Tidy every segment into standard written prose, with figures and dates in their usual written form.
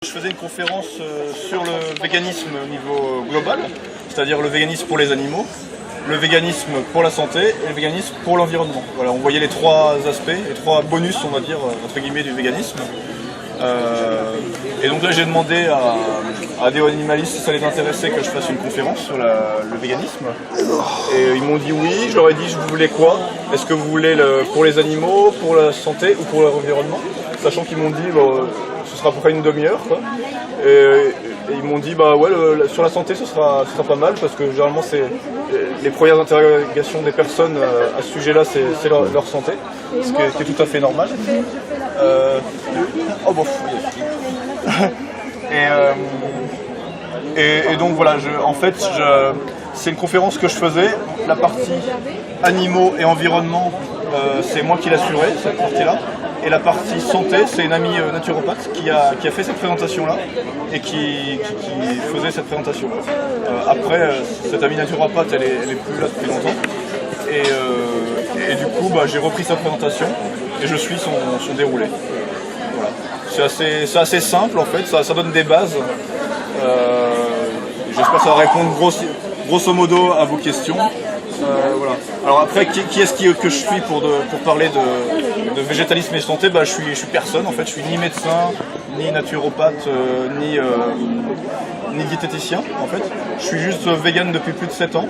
Je faisais une conférence sur le véganisme au niveau global, c'est-à-dire le véganisme pour les animaux, le véganisme pour la santé et le véganisme pour l'environnement. Voilà, on voyait les trois aspects, les trois bonus, on va dire, entre guillemets, du véganisme. Et donc là, j'ai demandé à des animalistes si ça les intéressait que je fasse une conférence sur le véganisme. Et ils m'ont dit oui, je leur ai dit je voulais quoi? Est-ce que vous voulez pour les animaux, pour la santé ou pour l'environnement? Sachant qu'ils m'ont dit ce sera à peu près une demi-heure. Et ils m'ont dit bah ouais, sur la santé ce sera pas mal parce que généralement c'est les premières interrogations des personnes à ce sujet-là, c'est leur santé, ce qui est tout à fait normal. Oh bon. Et donc voilà, en fait, c'est une conférence que je faisais. La partie animaux et environnement, c'est moi qui l'assurais, cette partie-là. Et la partie santé, c'est une amie naturopathe qui a fait cette présentation-là et qui faisait cette présentation. Après, cette amie naturopathe, elle est plus là depuis longtemps. Et du coup, j'ai repris sa présentation et je suis son déroulé. Voilà. C'est assez simple en fait, ça donne des bases. J'espère que ça va répondre grosso modo à vos questions. Voilà. Alors après, qui est-ce que je suis pour parler de végétalisme et santé? Je suis personne en fait, je suis ni médecin, ni naturopathe, ni diététicien en fait. Je suis juste vegan depuis plus de 7 ans.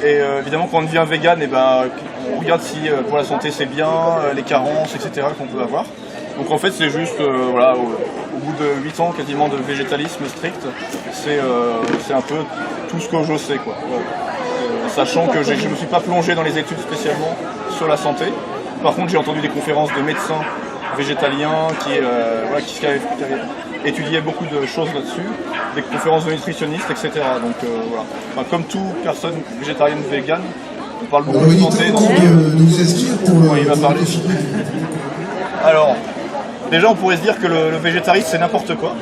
Et évidemment quand on devient vegan, on regarde si pour la santé c'est bien, les carences, etc. qu'on peut avoir. Donc en fait c'est juste, voilà, au bout de 8 ans quasiment de végétalisme strict, c'est un peu tout ce que je sais quoi. Sachant que je ne me suis pas plongé dans les études spécialement sur la santé. Par contre j'ai entendu des conférences de médecins végétaliens qui avaient étudié beaucoup de choses là-dessus, des conférences de nutritionnistes, etc. Donc voilà. Enfin, comme toute personne végétarienne ou végane, on parle beaucoup de santé. Donc, il va parler. Alors, déjà on pourrait se dire que le végétarisme c'est n'importe quoi,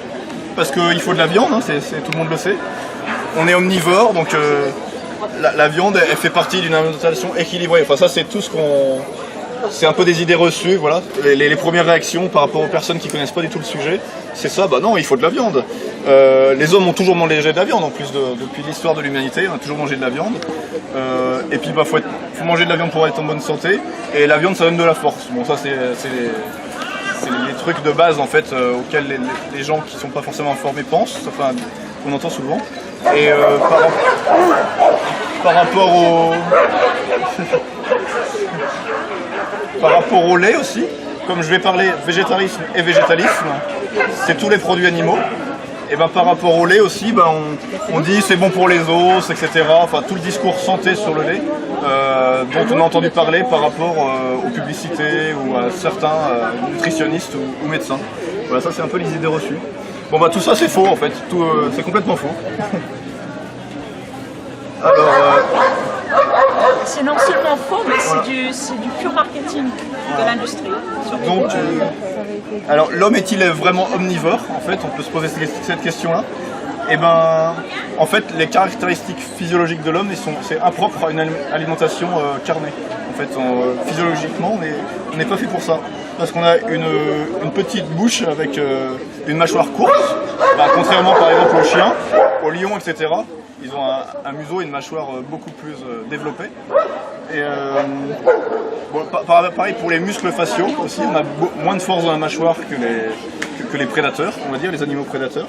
parce qu'il faut de la viande, hein, tout le monde le sait. On est omnivore, donc la viande elle fait partie d'une alimentation équilibrée. Enfin ça c'est tout ce qu'on... C'est un peu des idées reçues, voilà. Les premières réactions par rapport aux personnes qui ne connaissent pas du tout le sujet, c'est ça, non, il faut de la viande. Les hommes ont toujours mangé de la viande, en plus depuis l'histoire de l'humanité, on a toujours mangé de la viande. Et puis faut manger de la viande pour être en bonne santé, et la viande ça donne de la force. Bon ça c'est les trucs de base en fait auxquels les gens qui ne sont pas forcément informés pensent, enfin qu'on entend souvent. Et par rapport au lait aussi, comme je vais parler végétarisme et végétalisme, c'est tous les produits animaux. Et par rapport au lait aussi, on dit c'est bon pour les os, etc. Enfin tout le discours santé sur le lait dont on a entendu parler par rapport aux publicités ou à certains nutritionnistes ou médecins. Voilà, ça c'est un peu les idées reçues. Bon tout ça c'est faux en fait, c'est complètement faux. Alors, c'est non seulement faux, mais c'est du pur marketing de l'industrie. Donc, alors l'homme est-il vraiment omnivore? En fait, on peut se poser cette question-là. En fait, les caractéristiques physiologiques de l'homme, c'est impropre à une alimentation carnée. En fait, physiologiquement, on n'est pas fait pour ça. Parce qu'on a une petite bouche avec une mâchoire courte, contrairement par exemple aux chiens, aux lions, etc. Ils ont un museau et une mâchoire beaucoup plus développée. Et pareil pour les muscles faciaux aussi, on a moins de force dans la mâchoire que les prédateurs, on va dire, les animaux prédateurs.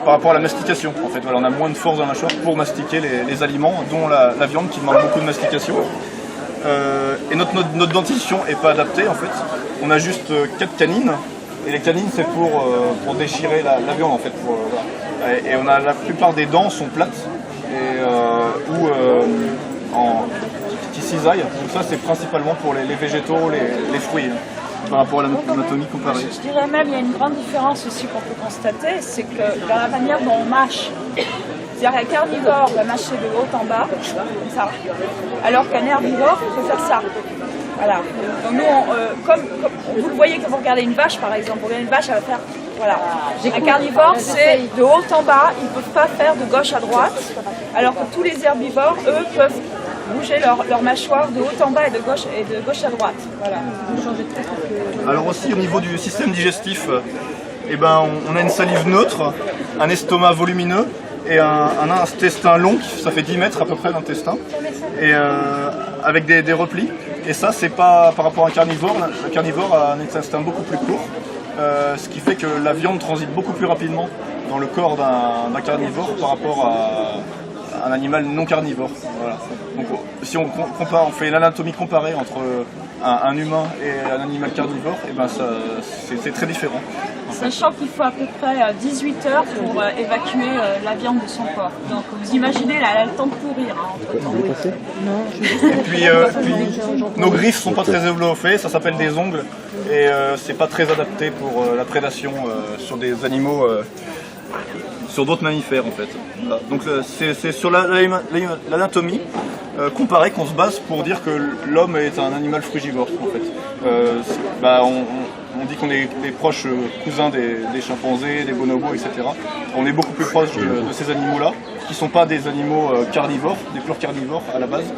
Par rapport à la mastication, en fait, voilà, on a moins de force dans la mâchoire pour mastiquer les aliments, dont la viande qui demande beaucoup de mastication. Et notre dentition n'est pas adaptée en fait. On a juste 4 canines. Et les canines c'est pour déchirer la viande en fait. Voilà. Et la plupart des dents sont plates qui cisaillent. Donc ça c'est principalement pour les végétaux, les fruits. Par rapport à l'anatomie comparée. Je dirais même qu'il y a une grande différence aussi qu'on peut constater, c'est que dans la manière dont on mâche, c'est-à-dire qu'un carnivore va mâcher de haut en bas, comme ça, alors qu'un herbivore peut faire ça. Voilà. Donc nous, comme vous le voyez quand vous regardez une vache par exemple, vous regardez une vache, elle va faire, voilà. Un carnivore, c'est de haut en bas, ils ne peuvent pas faire de gauche à droite, alors que tous les herbivores, eux, peuvent bouger leur mâchoire de haut en bas et de gauche à droite. Voilà. Alors aussi au niveau du système digestif, et ben, on a une salive neutre, un estomac volumineux et un intestin long, ça fait 10 mètres à peu près d'intestin, et avec des replis. Et ça, c'est pas par rapport à un carnivore. Le carnivore a un intestin beaucoup plus court, ce qui fait que la viande transite beaucoup plus rapidement dans le corps d'un carnivore par rapport à un animal non carnivore. Voilà. Donc, si on compare, on fait l'anatomie comparée entre un humain et un animal carnivore, et ben c'est très différent. Sachant qu'il faut à peu près 18 heures pour évacuer la viande de son corps. Donc vous imaginez, là, elle a le temps de pourrir entre-temps. Et puis, nos griffes sont pas très développées, ça s'appelle des ongles, et c'est pas très adapté pour la prédation sur des animaux, sur d'autres mammifères en fait. Voilà. Donc c'est sur l'anatomie comparée qu'on se base pour dire que l'homme est un animal frugivore en fait. On dit qu'on est des proches cousins des chimpanzés, des bonobos, etc. On est beaucoup plus proche de ces animaux-là, qui ne sont pas des animaux carnivores, des purs carnivores à la base.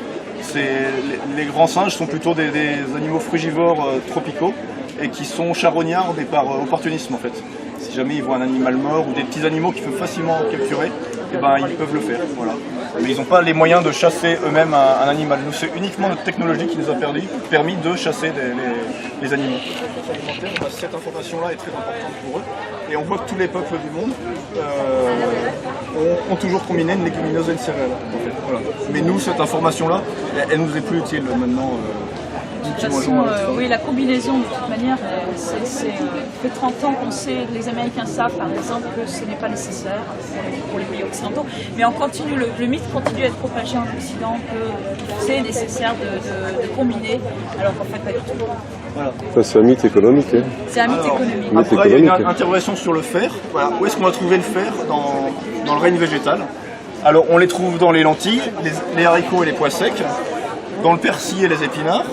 Les grands singes sont plutôt des animaux frugivores tropicaux et qui sont charognards par opportunisme en fait. Si jamais ils voient un animal mort ou des petits animaux qu'ils peuvent facilement capturer, eh ben, ils peuvent le faire. Voilà. Mais ils n'ont pas les moyens de chasser eux-mêmes un animal. Nous, c'est uniquement notre technologie qui nous a permis de chasser les animaux. Cette information-là est très importante pour eux. Et on voit que tous les peuples du monde ont toujours combiné une légumineuse et une céréale. En fait. Voilà. Mais nous, cette information-là, elle nous est plus utile maintenant. De toute façon, oui, la combinaison, de toute manière, ça fait 30 ans qu'on sait, les Américains savent par exemple que ce n'est pas nécessaire pour les pays occidentaux, mais on continue, le mythe continue à être propagé en Occident que c'est nécessaire de combiner, alors qu'en fait pas du tout. Voilà. Ça, c'est un mythe économique. Hein. C'est un mythe économique. Après, il y a une interrogation sur le fer. Voilà. Où est-ce qu'on va trouver le fer dans le règne végétal? Alors, on les trouve dans les lentilles, les haricots et les pois secs, dans le persil et les épinards,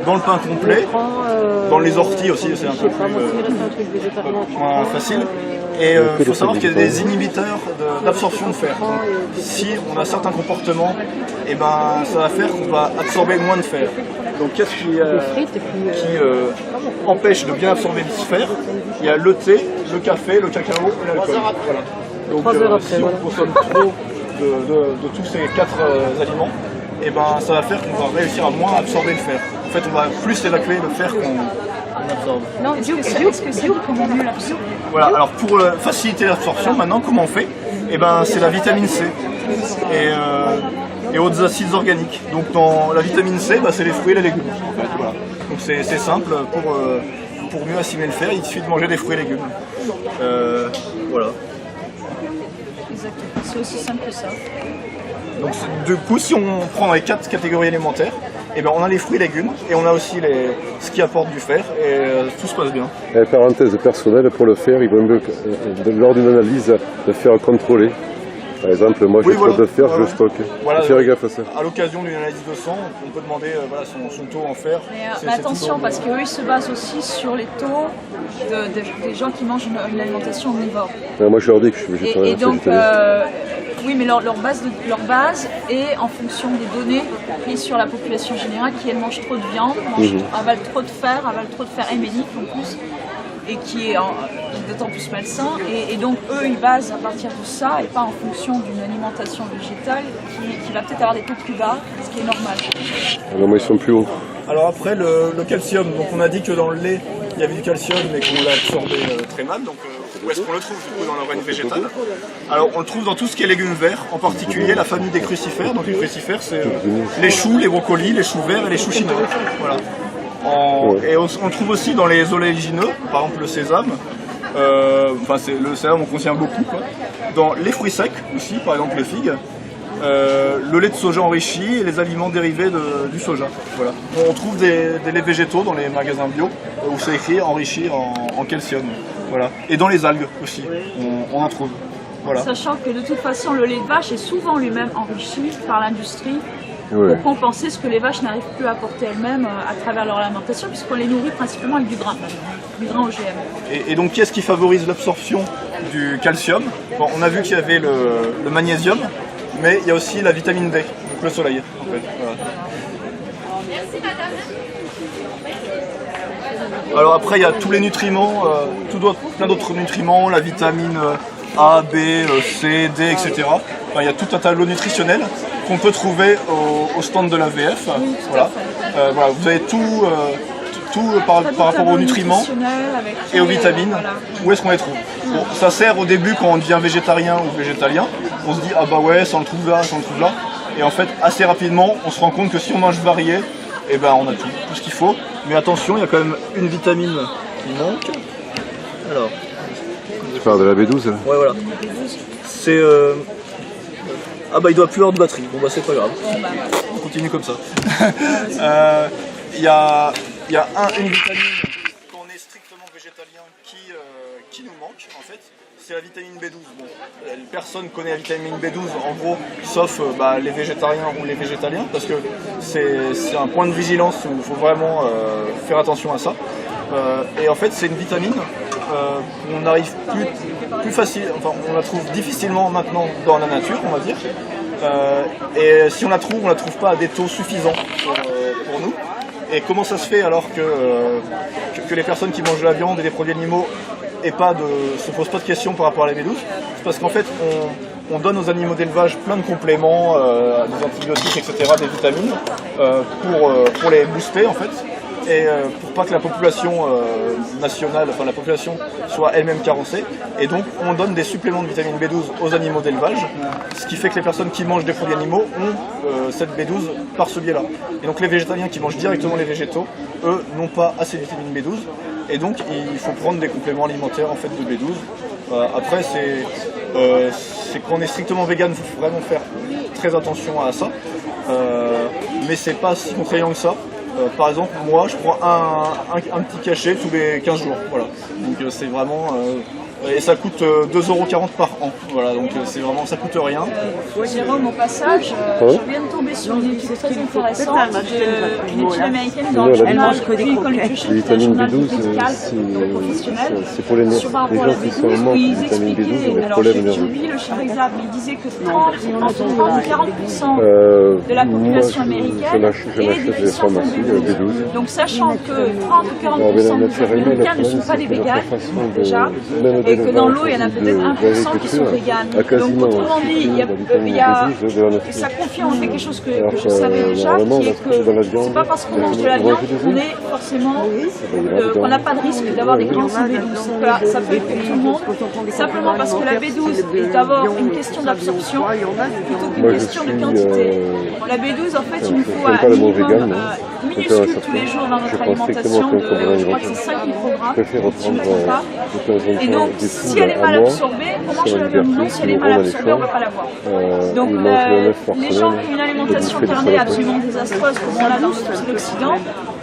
dans le pain complet, dans les orties aussi, c'est un peu plus moins facile. Et il faut savoir qu'il y a des inhibiteurs d'absorption de fer. Donc, si on a certains comportements, et ben, ça va faire qu'on va absorber moins de fer. Donc qu'est-ce qui empêche de bien absorber ce fer? Il y a le thé, le café, le cacao et l'alcool. Voilà. Donc si on consomme trop de tous ces 4 aliments, et ben, ça va faire qu'on va réussir à moins absorber le fer. En fait, on va plus évacuer le fer qu'on absorbe. Non, est-ce que c'est comment mieux l'absorber? Voilà, alors pour faciliter l'absorption, maintenant, comment on fait? Et ben, c'est la vitamine C et autres acides organiques. Donc, dans la vitamine C, bah, c'est les fruits et les légumes. En fait, voilà. Donc, c'est simple, pour mieux assimiler le fer, il suffit de manger des fruits et légumes. Voilà. Exactement, c'est aussi simple que ça. Donc, du coup, si on prend les 4 catégories alimentaires, eh ben, on a les fruits et légumes et on a aussi ce qui apporte du fer et tout se passe bien. Parenthèse personnelle, pour le fer, il vaut mieux, lors d'une analyse, le fer contrôlé. Par exemple, moi j'ai trop de fer, je le stocke. Voilà, faire gaffe à ça. À l'occasion d'une analyse de sang, on peut demander son taux en fer. Mais attention, parce qu'eux ils se basent aussi sur les taux des gens qui mangent une alimentation omnivore. Moi je leur dis que je suis végétarien. Et donc, oui, mais leur base est en fonction des données prises sur la population générale qui elle mange trop de viande, avale trop de fer héménique en plus, et qui est d'autant plus malsain. Et donc eux ils basent à partir de ça et pas en fonction d'une alimentation végétale qui va peut-être avoir des taux plus bas, ce qui est normal. Alors moi ils sont plus hauts. Alors après le calcium, donc on a dit que dans le lait il y avait du calcium mais qu'on l'a absorbé très mal, donc où est-ce qu'on le trouve du coup dans le règne végétal? Alors on le trouve dans tout ce qui est légumes verts, en particulier la famille des crucifères. Donc les crucifères c'est les choux, les brocolis, les choux verts et les choux chinois. Voilà. Et on le trouve aussi dans les oléagineux, par exemple le sésame. Le sésame on contient beaucoup, quoi. Dans les fruits secs aussi, par exemple les figues. Le lait de soja enrichi et les aliments dérivés du soja. Voilà. On trouve des laits végétaux dans les magasins bio où c'est écrit enrichi en calcium. Voilà. Et dans les algues aussi, on en trouve. Voilà. Sachant que de toute façon le lait de vache est souvent lui-même enrichi par l'industrie pour compenser ce que les vaches n'arrivent plus à apporter elles-mêmes à travers leur alimentation, puisqu'on les nourrit principalement avec du grain OGM. Et donc qu'est-ce qui favorise l'absorption du calcium? Bon, on a vu qu'il y avait le magnésium, mais il y a aussi la vitamine D, donc le soleil en fait. Voilà. Merci madame. Alors après, il y a tous les nutriments, plein d'autres nutriments, la vitamine A, B, C, D, etc. Enfin, il y a tout un tableau nutritionnel qu'on peut trouver au stand de l'AVF. Voilà. Voilà, vous avez tout par rapport aux nutriments et aux vitamines. Voilà. Où est-ce qu'on les trouve? Bon, ça sert au début quand on devient végétarien ou végétalien. On se dit ah bah ouais, ça on le trouve là, ça on le trouve là. Et en fait, assez rapidement, on se rend compte que si on mange varié, eh ben, on a tout ce qu'il faut. Mais attention, il y a quand même une vitamine qui manque. Alors. Tu parles de la B12 là? Ouais, voilà. C'est. Ah bah il doit plus avoir de batterie. Bon bah c'est pas grave. On continue comme ça. Il y a une vitamine quand on est strictement végétalien qui nous manque en fait. C'est la vitamine B12. Bon, personne connaît la vitamine B12 en gros, sauf les végétariens ou les végétaliens, parce que c'est un point de vigilance où il faut vraiment faire attention à ça. Et en fait, c'est une vitamine qu'on n'arrive plus facile, enfin on la trouve difficilement maintenant dans la nature, on va dire. Et si on la trouve pas à des taux suffisants pour nous. Et comment ça se fait alors que les personnes qui mangent de la viande et des produits animaux se posent pas de questions par rapport à la B12? C'est parce qu'en fait, on donne aux animaux d'élevage plein de compléments, des antibiotiques, etc., des vitamines, pour les booster en fait, et pour pas que la population nationale, enfin la population soit elle-même carencée. Et donc, on donne des suppléments de vitamine B12 aux animaux d'élevage, ce qui fait que les personnes qui mangent des produits animaux ont cette B12 par ce biais-là. Et donc, les végétaliens qui mangent directement les végétaux, eux, n'ont pas assez de vitamine B12. Et donc, il faut prendre des compléments alimentaires en fait de B12. Après, c'est quand on est strictement vegan, il faut vraiment faire très attention à ça. Mais c'est pas si contraignant que ça. Par exemple, moi, je prends un petit cachet tous les 15 jours. Voilà. Donc, c'est vraiment. Et ça coûte 2,40 € par an. Voilà, donc c'est vraiment, ça coûte rien. Jérôme, au passage, je viens de tomber sur une étude très intéressante d'une étude américaine dans le journal Clinical Nutrition, qui est un journal médical professionnel, sur par rapport à la B12, où ils expliquaient, alors j'ai oublié le chiffre exact, mais ils disaient que 30 et 40% de la population américaine est déficiente en B12. Donc sachant que 30 ou 40% des Américains ne sont pas des véganes, déjà, et que dans l'eau, il y en a peut-être 1% qui sont véganes. Donc, autrement dit, ça confirme quelque chose que je savais déjà, qui est que c'est pas parce qu'on mange de la viande qu'on est forcément, qu'on n'a pas de risque d'avoir des carences en B12. Voilà, ça peut être pour tout le monde, simplement parce que la B12 est d'abord une question d'absorption plutôt qu'une question de quantité. La B12, en fait, il nous faut un minimum minuscule tous les jours dans notre alimentation, je crois que c'est 5 microgrammes, si je ne me trompe pas. Et donc, si elle est mal absorbée, on mange de la viande ou non, si elle est mal absorbée, on ne va pas l'avoir. Donc, les gens qui ont une alimentation carnée absolument désastreuse, comme on l'a dans l'Occident,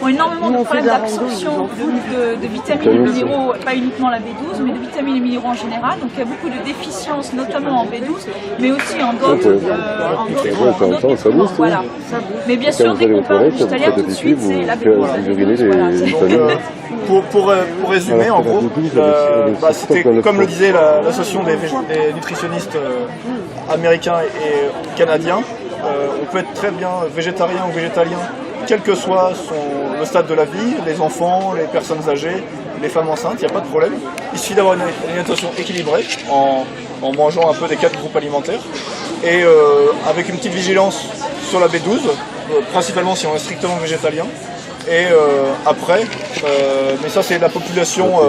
ont énormément de problèmes d'absorption de vitamines et minéraux, pas uniquement la B12, mais de vitamines et minéraux en général. Donc, il y a beaucoup de déficiences, notamment en B12, mais aussi en d'autres nutriments. Voilà. Mais bien sûr, dès qu'on parle végétalien, tout de suite, c'est la B12. Pour résumer, en gros, c'était comme le disait l'association des nutritionnistes américains et canadiens, on peut être très bien végétarien ou végétalien, quel que soit le stade de la vie, les enfants, les personnes âgées, les femmes enceintes, il n'y a pas de problème. Il suffit d'avoir une alimentation équilibrée en mangeant un peu des 4 groupes alimentaires et avec une petite vigilance sur la B12, principalement si on est strictement végétalien. Et après, mais ça c'est la population,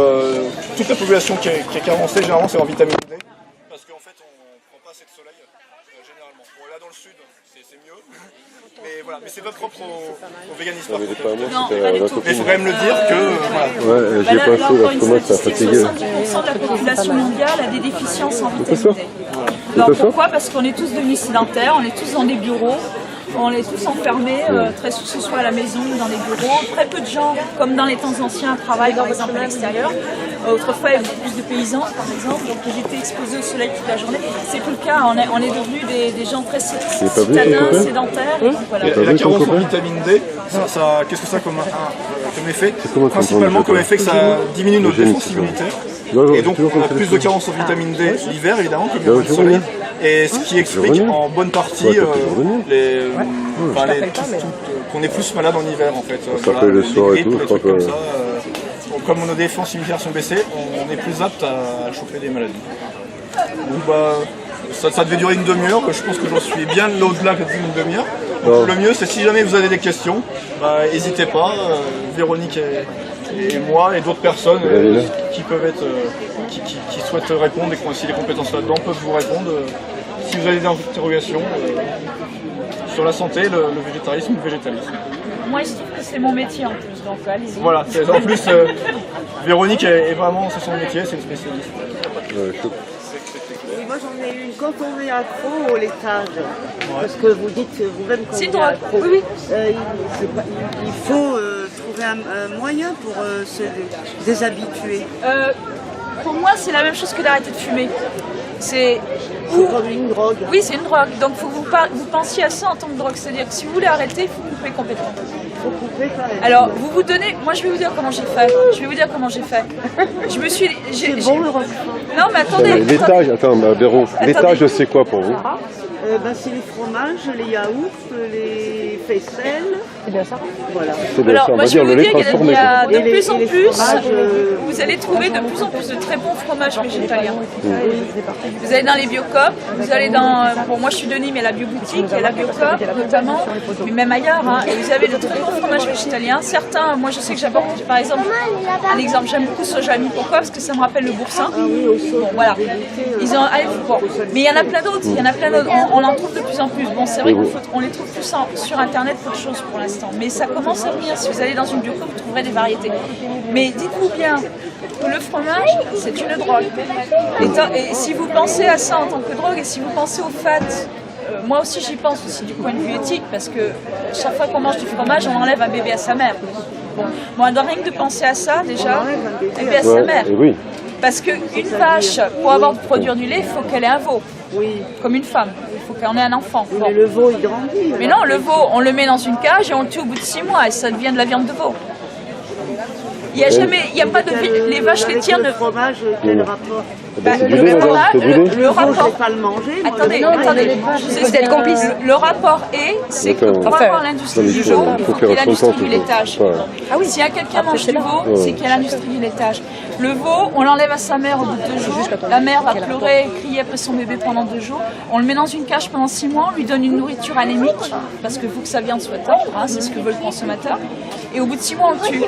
toute la population qui est carencée, généralement c'est en vitamine D, parce qu'en fait on ne prend pas assez de soleil, généralement. Bon là dans le sud c'est mieux, mais voilà, mais c'est pas propre au véganisme. Mais il faut quand même le dire que, voilà. Ouais, j'ai pensé là, comment ça fatigue. 70% de la population mondiale a des déficiences en vitamine D. Alors pourquoi? Parce qu'on est tous devenus sédentaires, on est tous dans des bureaux. On est tous enfermés, très souvent ce soit à la maison ou dans les bureaux. Très peu de gens, comme dans les temps anciens, travaillent par exemple à l'extérieur. Autrefois, il y avait plus de paysans, par exemple, donc ils étaient exposés au soleil toute la journée. C'est plus le cas, on est devenus des gens très citadins, sédentaires. Voilà. Et la carence en vitamine D, qu'est-ce que ça a comme effet? Principalement comme effet que ça diminue notre défense immunitaire. Et donc on a plus de carence en vitamine D l'hiver évidemment, comme il y a le soleil. Et ce qui explique en bonne partie qu'on est plus malade en hiver en fait. Ça fait le soir et tout, je crois que... comme nos défenses immunitaires sont baissées, on est plus apte à choper des maladies. Donc bah, ça devait durer une demi-heure, je pense que j'en suis bien au-delà d'une demi-heure. Donc le mieux c'est si jamais vous avez des questions, bah, n'hésitez pas, Véronique et moi et d'autres personnes qui peuvent être, qui souhaitent répondre et qui ont aussi des compétences là-dedans peuvent vous répondre. Si vous avez des interrogations sur la santé, le végétarisme ou le végétalisme. Moi, il se trouve que c'est mon métier en plus, donc allez-y. Voilà, en plus, Véronique est vraiment, c'est son métier, c'est une spécialiste. Et moi j'en ai une, quand on est accro au laitage, parce que vous dites vous-même qu'on est accro, oui. Il faut trouver un moyen pour se déshabituer. Pour moi, c'est la même chose que d'arrêter de fumer. C'est comme une drogue. Oui, c'est une drogue. Donc, faut vous pensiez à ça en tant que drogue. C'est-à-dire que si vous voulez arrêter, il faut couper complètement. Il faut couper quand même. Alors, vous donnez... Moi, je vais vous dire comment j'ai fait. Je me suis... C'est bon le repas. Non, mais attendez. Laitage, attends, Véro, laitage, c'est quoi pour vous? C'est les fromages, les yaourts, les faisselles. C'est bien ça. Voilà. Alors, moi, je vais vous dire qu'il y a de plus en plus, fromages, vous allez trouver de plus en plus de très bons fromages végétaliens. Vous allez dans les Biocoop, vous allez dans... Bon, moi, je suis de Nîmes, mais la Bioboutique, il y a la Biocoop notamment, mais même ailleurs. Hein, et vous avez de très bons fromages végétaliens. Certains, moi, je sais que j'apporte, par exemple, un exemple, j'aime beaucoup soja mi. Pourquoi? Parce que ça me rappelle le boursin. Bon, voilà. Ils ont... Allez, bon. Mais il y en a plein d'autres, On en trouve de plus en plus. Bon, c'est vrai qu'on les trouve plus sur Internet qu'autre chose pour l'instant. Mais ça commence à venir. Si vous allez dans une Biocoop, vous trouverez des variétés. Mais dites-vous bien que le fromage, c'est une drogue. Et si vous pensez à ça en tant que drogue, et si vous pensez au fat, moi aussi j'y pense aussi du point de vue éthique, parce que chaque fois qu'on mange du fromage, on enlève un bébé à sa mère. Bon, moi, rien que de penser à ça, déjà, un bébé à sa mère. Oui. Parce qu'une vache, pour avoir produire du lait, il faut qu'elle ait un veau. Oui. Comme une femme. Il faut qu'elle ait un enfant. Bon. Mais le veau, il grandit. Mais non, le veau, on le met dans une cage et on le tue au bout de 6 mois et ça devient de la viande de veau. Il n'y a jamais, il n'y a pas de... Les vaches laitières ne... Le fromage, quel rapport? Le rapport... Je ne vais pas le manger. Attendez, vous êtes complice. Le rapport c'est que pour avoir l'industrie du veau, il faut qu'il y ait l'industrie du laitage. Ah oui, s'il y a quelqu'un mange du veau, c'est qu'il y a l'industrie du laitage. Le veau, on l'enlève à sa mère au bout de 2 jours. La mère va pleurer, crier après son bébé pendant 2 jours. On le met dans une cage pendant 6 mois, on lui donne une nourriture anémique, parce qu'il faut que sa viande soit tendre, hein, c'est ce que veut le consommateur. Et au bout de 6 mois, on le tue.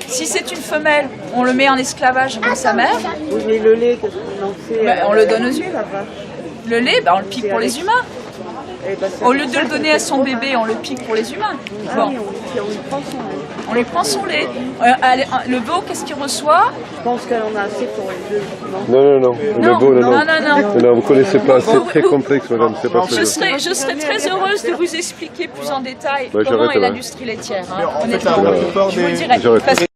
Si c'est une femelle, on le met en esclavage comme sa mère. Oui, mais le lait, qu'est-ce qu'on en fait? On le donne aux humains. Le lait, on le pique pour les humains. Au lieu de le donner à son bébé, on le pique pour les humains. Bon. On lui prend son lait. Le veau, qu'est-ce qu'il reçoit? Je pense qu'elle en a assez pour les 2. Non. Le veau, non. Vous connaissez pas, c'est très complexe, madame. C'est pas je serais très heureuse de vous expliquer plus en détail comment est l'industrie laitière. Honnêtement, je vous le dirai.